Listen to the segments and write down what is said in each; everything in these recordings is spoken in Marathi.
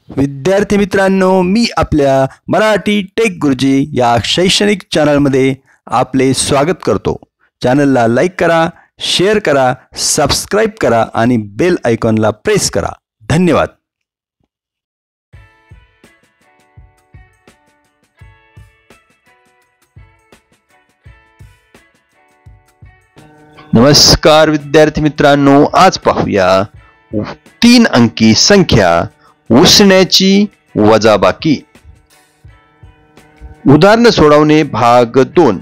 विद्यार्थी मित्रांनो, मी आपल्या मराठी टेक गुरुजी या शैक्षणिक चॅनलमध्ये आपले स्वागत करतो. चॅनलला लाईक करा, शेअर करा, सबस्क्राईब करा आणि बेल आयकॉनला प्रेस करा. धन्यवाद. नमस्कार विद्यार्थी मित्रांनो, आज पाहूया 3 अंकी संख्या उसण्याची वजाबाकी. उदाहरण सोडवणे भाग 2.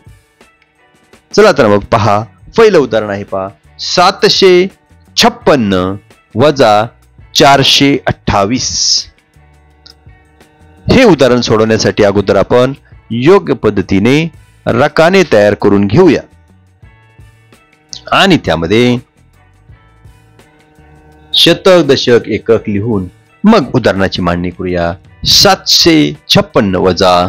चला तर मग पहा. पहिलं उदाहरण आहे पहा. 756 वजा 428. हे उदाहरण सोडवण्यासाठी अगोदर आपण योग्य पद्धतीने रकाने तयार करून घेऊया आणि त्यामध्ये शतक, दशक, एकक लिहून मग उदाहरणाची मांडणी करूया. 756 वजा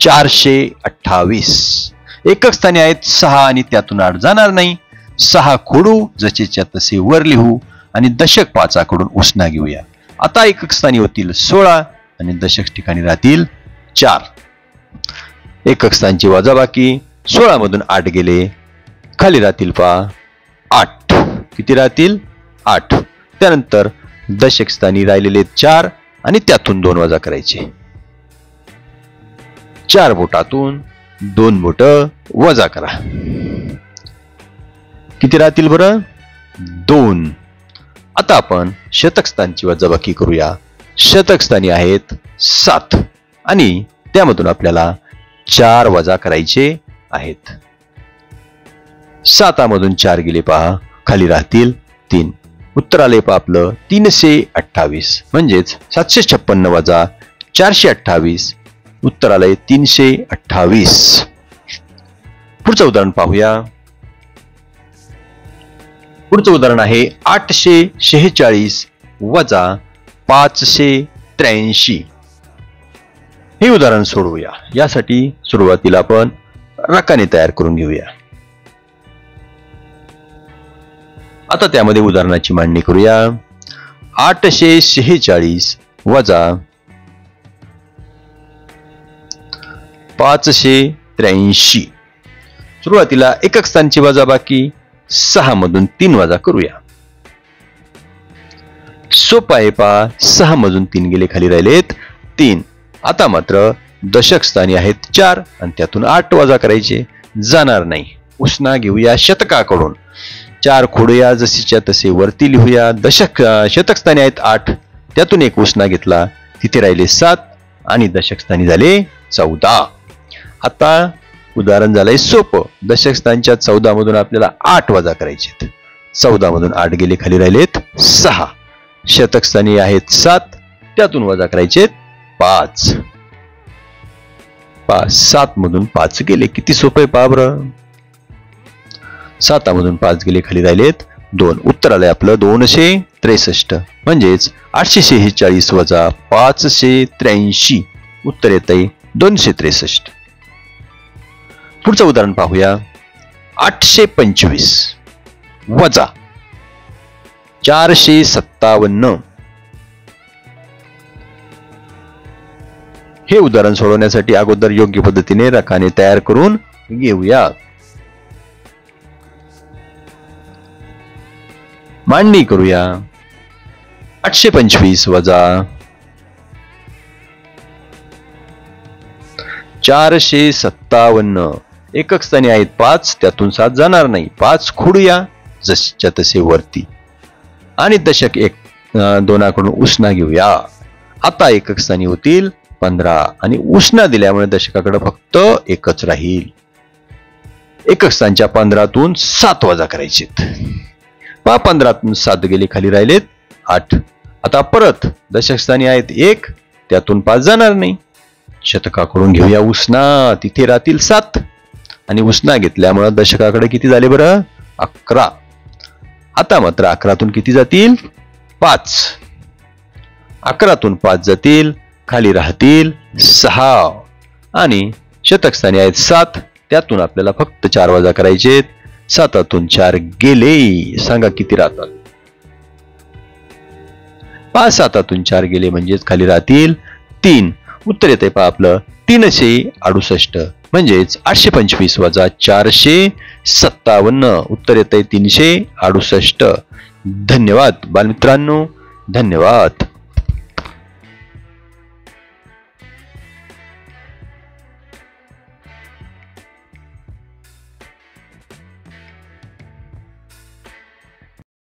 428. एकक स्थानी आहेत 6 आणि त्यातून 8 जाणार नाही. 6 खोडू, जसेच्या तसे वर लिहू आणि दशक 5 कडून उसना घेऊया. आता एकक स्थानी होतील 16 आणि दशक ठिकाणी राहतील 4. एकक स्थानची वजाबाकी. 16 मधून 8 गेले, खाली राहतील पहा 8. किती राहतील? 8. त्यानंतर दशक स्थानी राहिलेले 4 आणि त्यातून 2 वजा करायचे. 4 बोटातून 2 बोट वजा करा. किती राहतील बरं? 2. आता आपण शतक स्थानची वजाबाकी करूया. शतक स्थानी आहेत 7 आणि त्यामधून आपल्याला 4 वजा करायचे आहेत. 7 मधून 4 गेले पहा, खाली राहतील 3. उत्तर आले पहा आपलं 328. म्हणजेच 756 वजा 428. उत्तर आलंय 328. पुढचं उदाहरण पाहूया. पुढचं उदाहरण आहे 846 वजा 583. हे उदाहरण सोडवूया. यासाठी सुरुवातीला आपण रकाने तयार करून घेऊया. आता त्यामध्ये उदाहरणाची मांडणी करूया. 846 वजा 583. सुरुवातीला एकक स्थानची वजाबाकी. 6 मधून 3 वजा करूया. सोपा आहे पहा. 6 मधून 3 गेले, खाली राहिलेत 3. आता मात्र दशक स्थानी आहेत 4 आणि त्यातून 8 वजा करायचे, जाणार नाही. उसना घेऊया शतकाकडून. 4 खोडूया, जशीच्या तसे वरती लिहूया. शतक स्थानी आहेत 8, त्यातून एक उसना घेतला, तिथे राहिले 7 आणि दशक स्थानी झाले 14. आता उदाहरण झालंय सोपं. दशक स्थानच्या 14 मधून आपल्याला 8 वजा करायचे. 14 मधून 8 गेले, खाली राहिलेत 6. शतक स्थानी आहेत 7, त्यातून वजा करायचे 5. 7 मधून 5 गेले. किती सोपं आहे पहा बरं. 7 मधून 5 गेले, खाली राहिलेत 2. उत्तर आलंय आपलं 263. म्हणजेच 846 वजा 583. उत्तर येतंय 263. पुढचं उदाहरण पाहूया. 825 वजा 457. हे उदाहरण सोडवण्यासाठी अगोदर योग्य पद्धतीने रकाने तयार करून घेऊया. मांडणी करूया. 825 वजा 457. एकक स्थानी आहेत 5, त्यातून 7 जाणार नाही. 5 खोडूया, जसच्या तसे वरती आणि दशक 2 कडून उसना घेऊया. आता एकक स्थानी होतील 15 आणि उसना दिल्यामुळे दशकाकडे फक्त एकच राहील. एकक स्थानच्या 15तून 7 वजा करायचे. 15तून 7 गेले, खाली राहिलेत 8. आता परत दशक स्थानी आहेत 1, त्यातून 5 जाणार नाही. शतकाकडून घेऊया उसना, तिथे राहतील 7 आणि उसना घेतल्यामुळे दशकाकडे किती झाले बरं? 11. आता मात्र 11तून किती जातील? 5. 11तून 5 जातील, खाली राहतील 6 आणि शतक स्थानी आहेत 7, त्यातून आपल्याला फक्त 4 वजा करायचे. 7तून 4 गेले, सांगा किती राहतात? 5 हातातून 4 गेले म्हणजेच खाली राहतील 3. उत्तर येते पहा आपलं 368 म्हणजेच 825 वजा 457. उत्तर येते 368. धन्यवाद बालमित्रांनो, धन्यवाद.